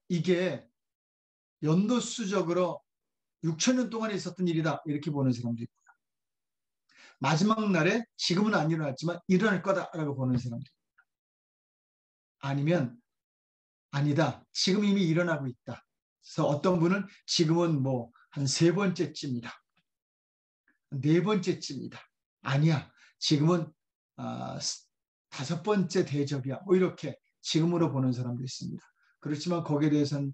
이게 연도수적으로 6천년 동안 있었던 일이다 이렇게 보는 사람도 있고요. 마지막 날에 지금은 안 일어났지만 일어날 거다라고 보는 사람도 있고요. 아니면 아니다. 지금 이미 일어나고 있다. 그래서 어떤 분은 지금은 뭐 한 3번째쯤이다. 4번째쯤이다. 아니야. 지금은 5번째 대접이야. 뭐 이렇게 지금으로 보는 사람도 있습니다. 그렇지만 거기에 대해서는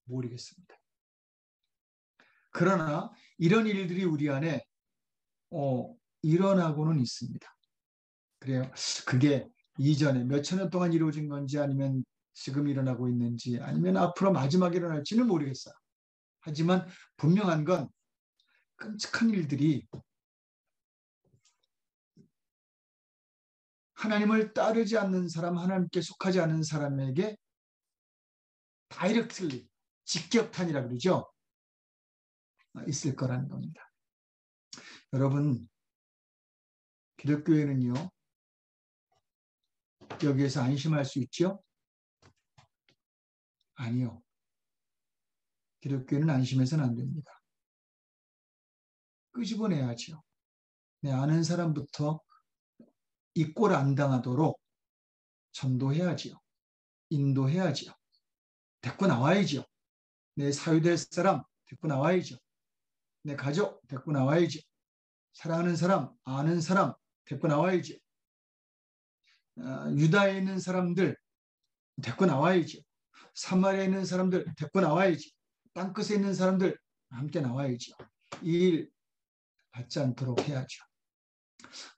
모르겠습니다. 그러나 이런 일들이 우리 안에 일어나고는 있습니다. 그래요. 그게 이전에 몇천 년 동안 이루어진 건지 아니면 지금 일어나고 있는지 아니면 앞으로 마지막에 일어날지는 모르겠어요. 하지만 분명한 건 끔찍한 일들이 하나님을 따르지 않는 사람, 하나님께 속하지 않는 사람에게 다이렉트리, 직격탄이라 그러죠. 있을 거라는 겁니다. 여러분, 기독교회는요, 여기에서 안심할 수 있죠? 아니요. 기독교회는 안심해서는 안 됩니다. 끄집어내야죠. 내 아는 사람부터 이 꼴 안 당하도록 전도해야지요. 인도해야지요. 데리고 나와야지요. 내 사유될 사람 데리고 나와야죠. 내 가족 데리고 나와야죠. 사랑하는 사람, 아는 사람 데리고 나와야죠. 유다에 있는 사람들 데리고 나와야죠. 사마리아에 있는 사람들 데리고 나와야지. 땅끝에 있는 사람들 함께 나와야죠. 이 일 받지 않도록 해야죠.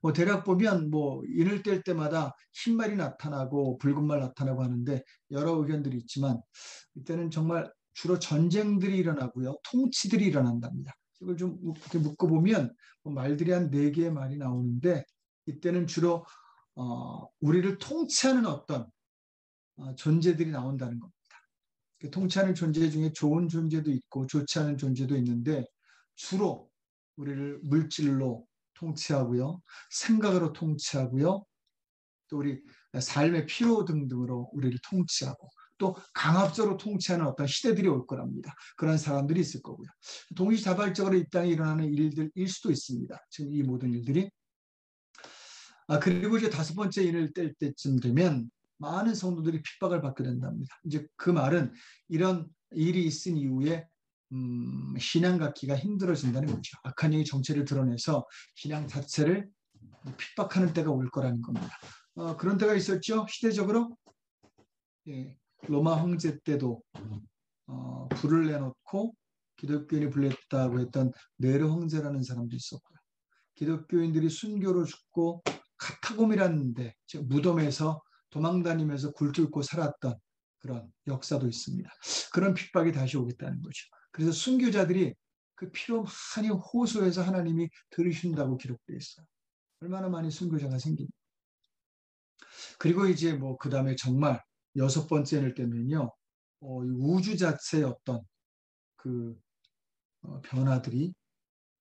뭐 대략 보면 뭐 인을 뗄 때마다 흰 말이 나타나고 붉은 말 나타나고 하는데 여러 의견들이 있지만 이때는 정말 주로 전쟁들이 일어나고요. 통치들이 일어난답니다. 이걸 좀 이렇게 묶어보면 말들이 한 4개의 말이 나오는데 이때는 주로 우리를 통치하는 어떤 존재들이 나온다는 겁니다. 통치하는 존재 중에 좋은 존재도 있고 좋지 않은 존재도 있는데 주로 우리를 물질로 통치하고요. 생각으로 통치하고요. 또 우리 삶의 필요 등등으로 우리를 통치하고 또 강압적으로 통치하는 어떤 시대들이 올 거랍니다. 그런 사람들이 있을 거고요. 동시다발적으로 이 땅에 일어나는 일들일 수도 있습니다. 지금 이 모든 일들이. 그리고 이제 다섯 번째 인을 뗄 때쯤 되면 많은 성도들이 핍박을 받게 된답니다. 이제 그 말은 이런 일이 있은 이후에 신앙 갖기가 힘들어진다는 거죠. 악한 영이 정체를 드러내서 신앙 자체를 핍박하는 때가 올 거라는 겁니다. 그런 때가 있었죠. 시대적으로 예, 로마 황제 때도 불을 내놓고 기독교인이 불렸다고 했던 네로 황제라는 사람도 있었고요. 기독교인들이 순교로 죽고 카타콤이라는 데, 즉 무덤에서 도망다니면서 굴뚝고 살았던 그런 역사도 있습니다. 그런 핍박이 다시 오겠다는 거죠. 그래서 순교자들이 그 피로 많이 호소해서 하나님이 들으신다고 기록되어 있어요. 얼마나 많이 순교자가 생깁니다. 그리고 이제 뭐 그 다음에 정말 여섯 번째를 때면요, 우주 자체의 어떤 그 변화들이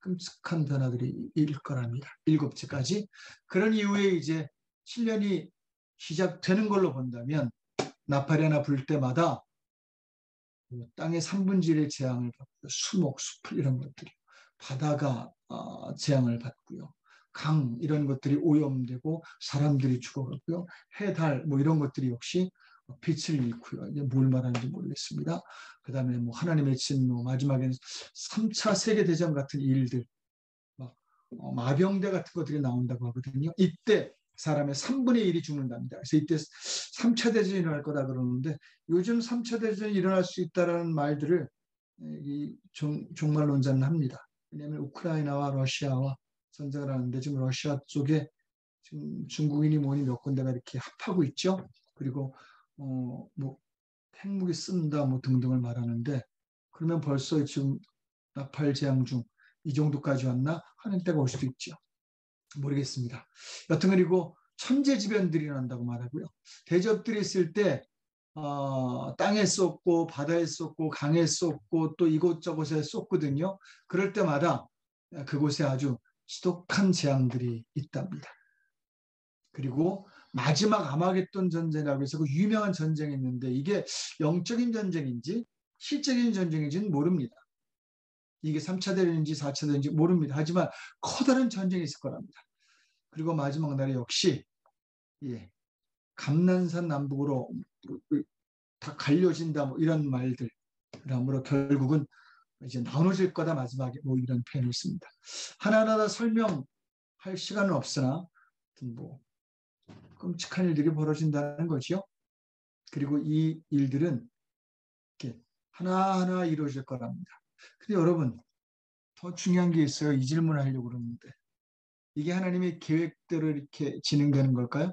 끔찍한 변화들이 일 거랍니다. 일곱째까지. 그런 이후에 이제 7년이 시작되는 걸로 본다면 나팔이 하나 불 때마다 땅의 3분질의 재앙을 받고요. 수목, 수풀 이런 것들이 바다가 재앙을 받고요. 강 이런 것들이 오염되고 사람들이 죽어가고요. 해, 달 뭐 이런 것들이 역시 빛을 잃고요. 이제 뭘 말하는지 모르겠습니다. 그 다음에 뭐 하나님의 진노, 마지막에는 3차 세계대전 같은 일들, 막 마병대 같은 것들이 나온다고 하거든요. 이때 사람의 3분의 1이 죽는답니다. 그래서 이때 3차 대전이 일어날 거다 그러는데 요즘 3차 대전이 일어날 수 있다는 말들을 이 종말론자는 합니다. 왜냐하면 우크라이나와 러시아와 전쟁을 하는데 지금 러시아 쪽에 지금 중국인이 뭐니 몇 군데가 이렇게 합하고 있죠. 그리고 뭐 핵무기 쓴다 뭐 등등을 말하는데 그러면 벌써 지금 나팔 재앙 중 이 정도까지 왔나 하는 때가 올 수도 있죠. 모르겠습니다. 여튼 그리고 천재지변들이 일어난다고 말하고요. 대접들이 있을 때 땅에 쏟고 바다에 쏟고 강에 쏟고 또 이곳저곳에 쏟거든요. 그럴 때마다 그곳에 아주 지독한 재앙들이 있답니다. 그리고 마지막 아마겟돈 전쟁이라고 해서 그 유명한 전쟁이 있는데 이게 영적인 전쟁인지 실적인 전쟁인지는 모릅니다. 이게 3차 대전인지 4차 대전인지 모릅니다. 하지만 커다란 전쟁이 있을 거랍니다. 그리고 마지막 날에 역시 감난산 남북으로 다 갈려진다 뭐 이런 말들 그러므로 결국은 이제 나눠질 거다 마지막에 뭐 이런 표현이 있습니다. 하나하나 다 설명할 시간은 없으나 뭐 끔찍한 일들이 벌어진다는 거죠. 그리고 이 일들은 이렇게 하나하나 이루어질 거랍니다. 근데 여러분 더 중요한 게 있어요. 이 질문을 하려고 그러는데 이게 하나님의 계획대로 이렇게 진행되는 걸까요?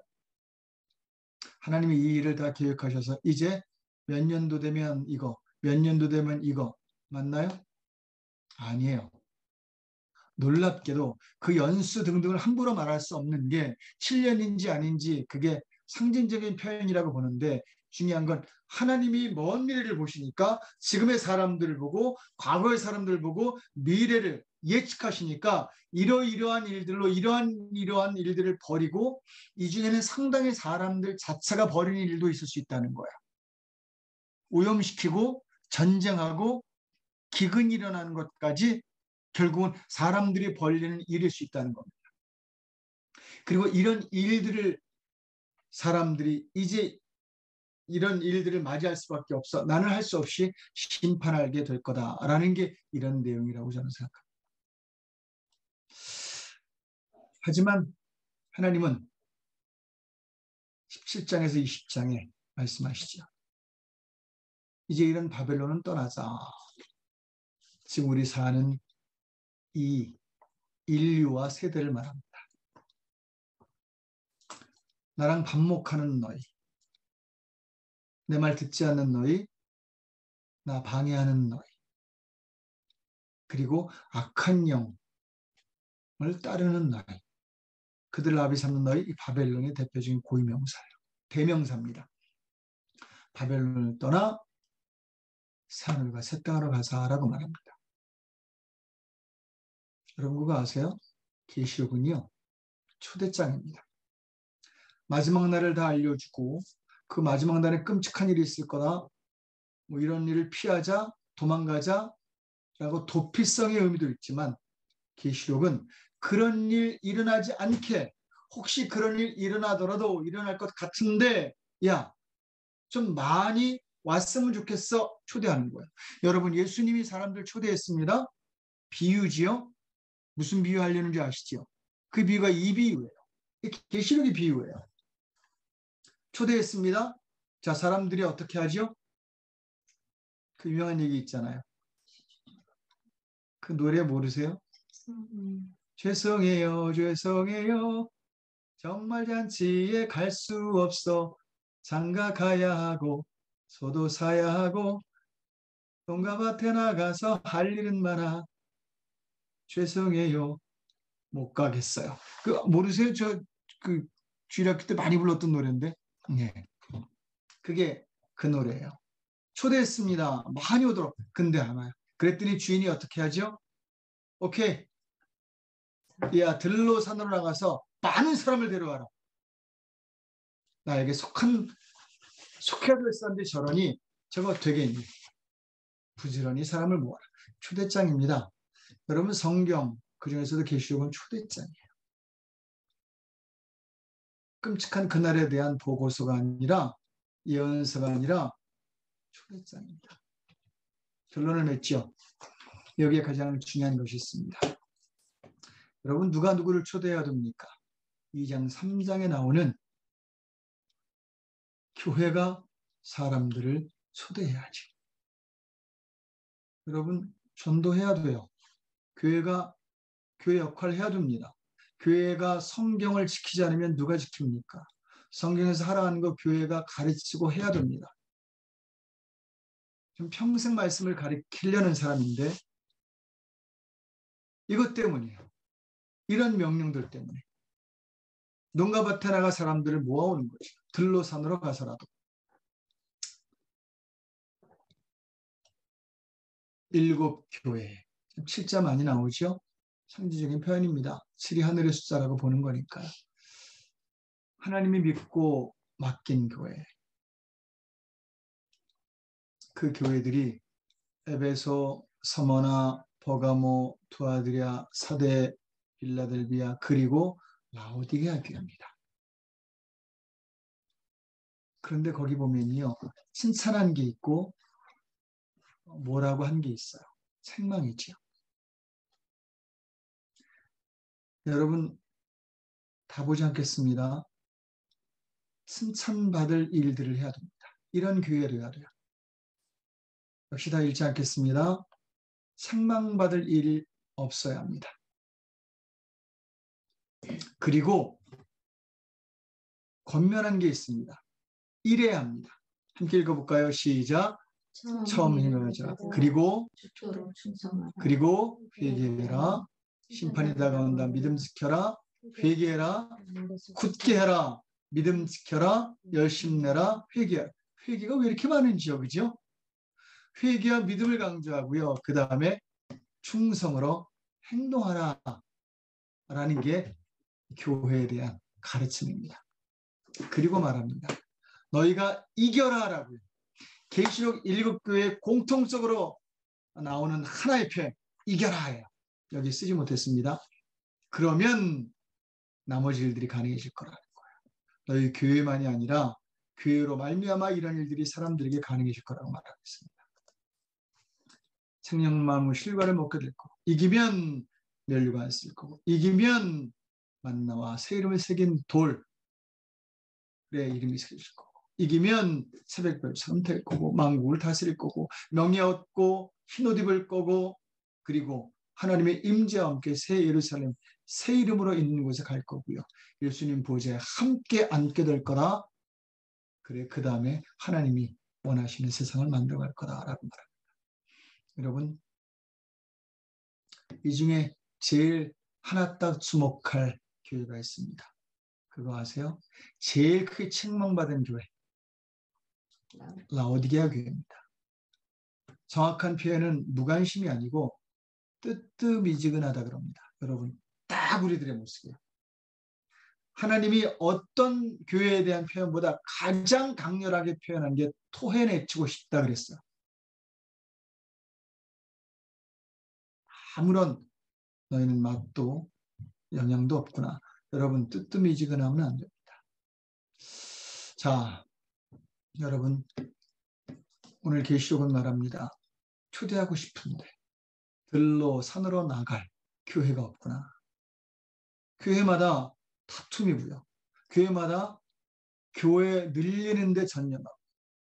하나님이 이 일을 다 계획하셔서 이제 몇 년도 되면 이거, 몇 년도 되면 이거 맞나요? 아니에요. 놀랍게도 그 연수 등등을 함부로 말할 수 없는 게 7년인지 아닌지 그게 상징적인 표현이라고 보는데 중요한 건 하나님이 먼 미래를 보시니까 지금의 사람들을 보고 과거의 사람들을 보고 미래를 예측하시니까 이러이러한 일들로 이러한 일들을 벌이고 이 중에는 상당히 사람들 자체가 벌이는 일도 있을 수 있다는 거야. 오염시키고 전쟁하고 기근이 일어나는 것까지 결국은 사람들이 벌리는 일일 수 있다는 겁니다. 그리고 이런 일들을 사람들이 이제 이런 일들을 맞이할 수밖에 없어. 나는 할 수 없이 심판하게 될 거다라는 게 이런 내용이라고 저는 생각합니다. 하지만 하나님은 17장에서 20장에 말씀하시죠. 이제 이런 바벨론은 떠나자. 지금 우리 사는 이 인류와 세대를 말합니다. 나랑 반목하는 너희, 내 말 듣지 않는 너희, 나 방해하는 너희, 그리고 악한 영을 따르는 너희, 그들을 아비 삼는 너희, 이 바벨론의 대표적인 고유명사예요. 대명사입니다. 바벨론을 떠나 새하늘과 새 땅으로 가자라고 말합니다. 여러분 그거 아세요? 계시록은요 초대장입니다. 마지막 날을 다 알려주고 그 마지막 날에 끔찍한 일이 있을 거다. 뭐 이런 일을 피하자, 도망가자라고 도피성의 의미도 있지만 계시록은 그런 일 일어나지 않게 혹시 그런 일 일어나더라도 일어날 것 같은데 야, 좀 많이 왔으면 좋겠어. 초대하는 거예요. 여러분, 예수님이 사람들 초대했습니다. 비유지요? 무슨 비유 하려는지 아시죠? 그 비유가 이 비유예요. 계시록의 비유예요. 초대했습니다. 자, 사람들이 어떻게 하죠? 그 유명한 얘기 있잖아요. 그 노래 모르세요? 죄송해요, 죄송해요. 정말 잔치에 갈 수 없어. 장가 가야 하고 소도 사야 하고 동가 밭에 나가서 할 일은 많아. 죄송해요, 못 가겠어요. 그 모르세요? 그 주일학교 때 많이 불렀던 노래인데. 네. 그게 그 노래예요. 초대했습니다. 많이 오도록. 근데 안 와요. 그랬더니 주인이 어떻게 하죠? 오케이. 야, 들로 산으로 나가서 많은 사람을 데려와라. 나에게 속해야 될 사람들이 저러니 저거 되겠니? 부지런히 사람을 모아라. 초대장입니다. 여러분, 성경 그중에서도 계시록은 초대장이에요. 끔찍한 그날에 대한 보고서가 아니라 예언서가 아니라 초대장입니다. 결론을 맺죠. 여기에 가장 중요한 것이 있습니다. 여러분, 누가 누구를 초대해야 됩니까? 2장 3장에 나오는 교회가 사람들을 초대해야지. 여러분, 전도해야 돼요. 교회가 교회 역할을 해야 됩니다. 교회가 성경을 지키지 않으면 누가 지킵니까? 성경에서 하라는 거 교회가 가르치고 해야 됩니다. 좀 평생 말씀을 가르치려는 사람인데 이것 때문이에요. 이런 명령들 때문에. 농가 밭에 나가 사람들을 모아오는 거죠. 들로 산으로 가서라도. 일곱 교회. 7자 많이 나오죠? 상징적인 표현입니다. 7이 하늘의 숫자라고 보는 거니까요. 하나님이 믿고 맡긴 교회. 그 교회들이 에베소, 서머나, 버가모, 두아드리아, 사대, 빌라델비아, 그리고 라오디게아 교회입니다. 그런데 거기 보면요, 칭찬한 게 있고 뭐라고 한 게 있어요. 책망이죠. 여러분, 다 보지 않겠습니다. 칭찬받을 일들을 해야 됩니다. 이런 교회를 해야 돼요. 역시 다 읽지 않겠습니다. 책망받을 일이 없어야 합니다. 그리고 권면한 게 있습니다. 일해야 합니다. 함께 읽어볼까요? 시작. 처음 행하자. 그리고 회개해라. 심판이 다가온다. 믿음 지켜라. 회개해라. 굳게 해라. 믿음 지켜라. 열심 내라. 회개해라. 회개가 왜 이렇게 많은지요, 그죠? 회개와 믿음을 강조하고요. 그 다음에 충성으로 행동하라 라는 게 교회에 대한 가르침입니다. 그리고 말합니다. 너희가 이겨라 라고요. 계시록 7교회 공통적으로 나오는 하나의 표현, 이겨라예요. 여기 쓰지 못했습니다. 그러면 나머지 일들이 가능해질 거라는 거예요. 너희 교회만이 아니라 교회로 말미암아 이런 일들이 사람들에게 가능해질 거라고 말하고 있습니다. 생명만물 실과를 먹게 될 거고, 이기면 면류관 쓸 거고, 이기면 만나와 새 이름을 새긴 돌의 이름이 새겨질 거고, 이기면 새벽별처럼 될 거고, 만국을 다스릴 거고, 명예 얻고 흰옷 입을 거고, 그리고 하나님의 임재와 함께 새 예루살렘, 새 이름으로 있는 곳에 갈 거고요. 예수님 보좌에 함께 앉게 될 거라. 그래, 그 다음에 하나님이 원하시는 세상을 만들어갈 거다라고 말합니다. 여러분, 이 중에 제일 하나 딱 주목할 교회가 있습니다. 그거 아세요? 제일 크게 책망받은 교회, 라오디게아 교회입니다. 정확한 표현은 무관심이 아니고 뜨뜻미지근하다 그럽니다. 여러분, 딱 우리들의 모습이에요. 하나님이 어떤 교회에 대한 표현보다 가장 강렬하게 표현한 게 토해내치고 싶다 그랬어요. 아무런 너희는 맛도 영양도 없구나. 여러분 뜨뜨미지근하면 안 됩니다. 자, 여러분 오늘 계시록은 말합니다. 초대하고 싶은데 들로 산으로 나갈 교회가 없구나. 교회마다 다툼이고요. 교회마다 교회 늘리는 데 전념하고,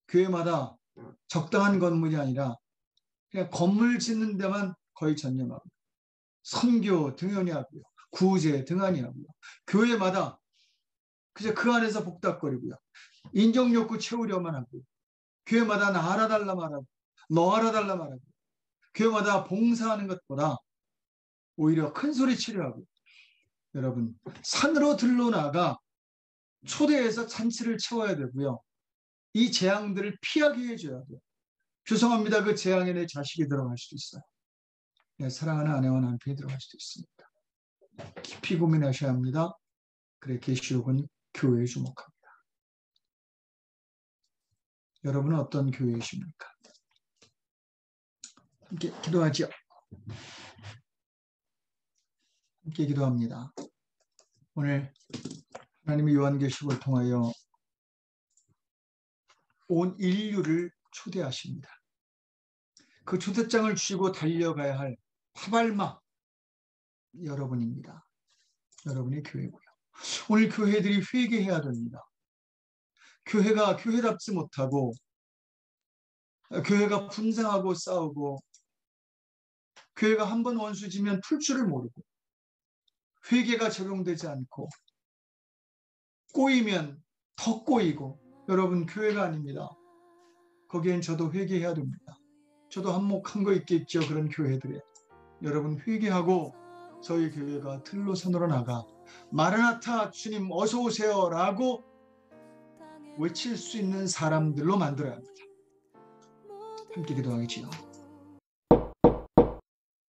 교회마다 적당한 건물이 아니라 그냥 건물 짓는 데만 거의 전념하고, 선교 등한히 하고요. 구제 등한히 하고요. 교회마다 그저 그 안에서 복닥거리고요. 인정욕구 채우려만 하고, 교회마다 나 알아달라 말하고, 너 알아달라 말하고, 교회마다 봉사하는 것보다 오히려 큰 소리 치려 하고, 여러분 산으로 들러 나가 초대해서 잔치를 채워야 되고요. 이 재앙들을 피하게 해줘야 돼요. 죄송합니다. 그 재앙에 내 자식이 들어갈 수도 있어요. 내 사랑하는 아내와 남편이 들어갈 수도 있습니다. 깊이 고민하셔야 합니다. 그래 계시록은 교회에 주목합니다. 여러분은 어떤 교회이십니까? 함께 기도하죠. 함께 기도합니다. 오늘 하나님의 요한계시록을 통하여 온 인류를 초대하십니다. 그 초대장을 쥐고 달려가야 할 파발마 여러분입니다. 여러분의 교회고요. 오늘 교회들이 회개해야 됩니다. 교회가 교회답지 못하고, 교회가 분상하고 싸우고, 교회가 한번 원수지면 풀 줄을 모르고, 회개가 적용되지 않고, 꼬이면 더 꼬이고, 여러분 교회가 아닙니다. 거기엔 저도 회개해야 됩니다. 저도 한몫한 거 있겠죠. 그런 교회들에 여러분 회개하고 저희 교회가 들로 산으로 나가 마라나타 주님 어서 오세요 라고 외칠 수 있는 사람들로 만들어야 합니다. 함께 기도하겠지요.